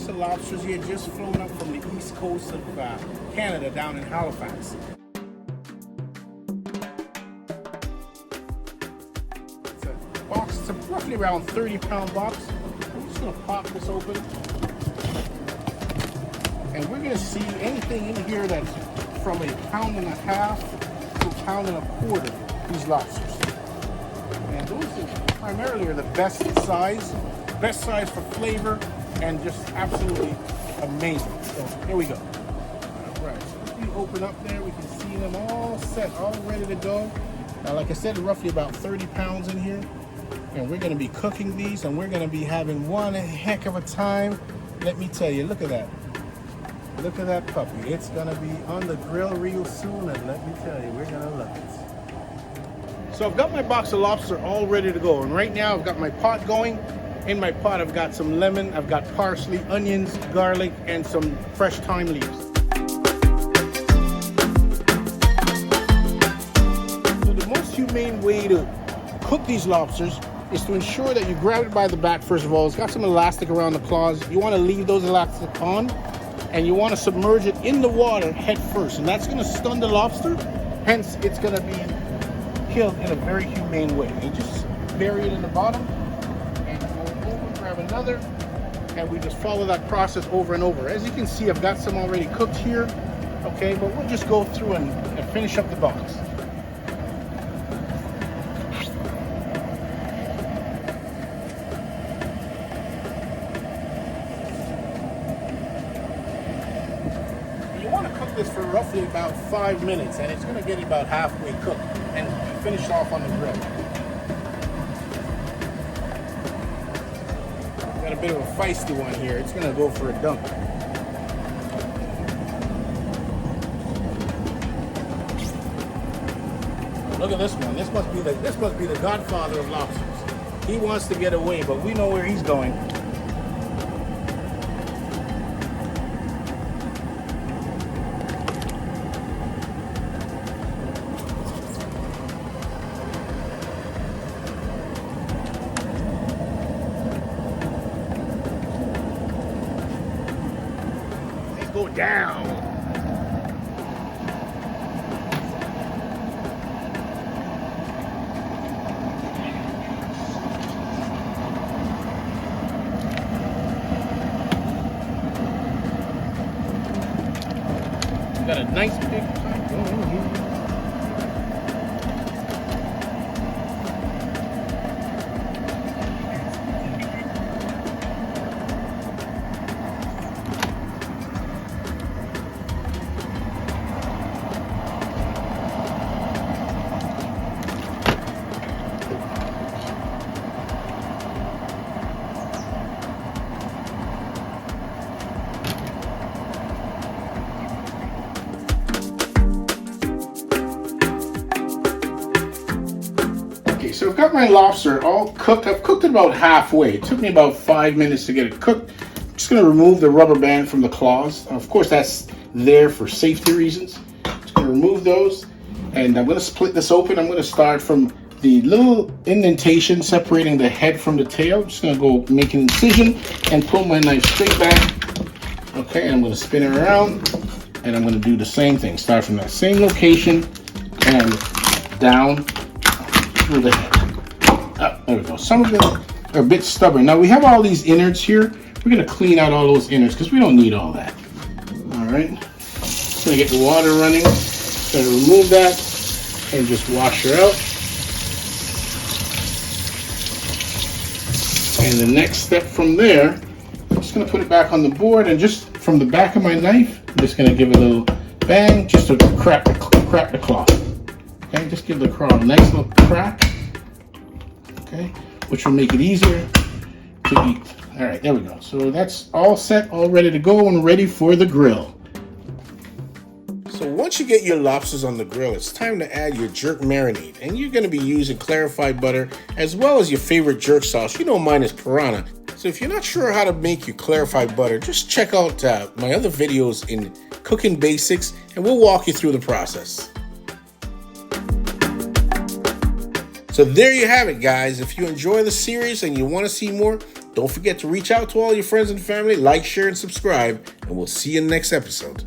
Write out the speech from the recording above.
piece of lobsters here just flown up from the east coast of Canada down in Halifax. It's a box, it's a roughly around 30-pound box. I'm just gonna pop this open. And we're gonna see anything in here that's from 1.5 pounds to 1.25 pounds, these lobsters. And those primarily are the best size for flavor, and just absolutely amazing. So here we go. All right, so if we open up there, we can see them all set, all ready to go. Now, like I said, roughly about 30 pounds in here. And we're gonna be cooking these, and we're gonna be having one heck of a time. Let me tell you, look at that. Look at that puppy. It's gonna be on the grill real soon, and let me tell you, we're gonna love it. So I've got my box of lobster all ready to go, and right now I've got my pot going. In my pot, I've got some lemon, I've got parsley, onions, garlic, and some fresh thyme leaves. So the most humane way to cook these lobsters is to ensure that you grab it by the back first of all. It's got some elastic around the claws. You want to leave those elastic on, and you want to submerge it in the water head first, and that's going to stun the lobster. Hence, it's going to be killed in a very humane way. You just bury it in the bottom, grab another, and we just follow that process over and over. As you can see, I've got some already cooked here, okay, but we'll just go through and finish up the box. You want to cook this for roughly about 5 minutes, and it's going to get about halfway cooked and finished off on the grill. Got a bit of a feisty one here. It's gonna go for a dunk. Look at this one. This must be the godfather of lobsters. He wants to get away, but we know where he's going. Go down. Got a nice big pipe going here. So I've got my lobster all cooked. I've cooked it about halfway. It took me about 5 minutes to get it cooked. I'm just going to remove the rubber band from the claws. Of course, that's there for safety reasons. Just going to remove those, and I'm going to split this open. I'm going to start from the little indentation separating the head from the tail. I'm just going to go make an incision and pull my knife straight back. Okay, and I'm going to spin it around, and I'm going to do the same thing. Start from that same location and down through the head. There we go. Some of them are a bit stubborn. Now we have all these innards here. We're going to clean out all those innards because we don't need all that. All right. Just going to get the water running. Going to remove that and just wash her out. And the next step from there, I'm just going to put it back on the board, and just from the back of my knife, I'm just going to give it a little bang just to crack the cloth. Okay, just give the craw a nice little crack, okay, which will make it easier to eat. All right, there we go. So that's all set, all ready to go and ready for the grill. So once you get your lobsters on the grill, it's time to add your jerk marinade. And you're going to be using clarified butter as well as your favorite jerk sauce. You know mine is Piranha. So if you're not sure how to make your clarified butter, just check out my other videos in Cooking Basics, and we'll walk you through the process. So there you have it, guys. If you enjoy the series and you want to see more, Don't forget to reach out to all your friends and family, like, share, and subscribe, and we'll see you in the next episode.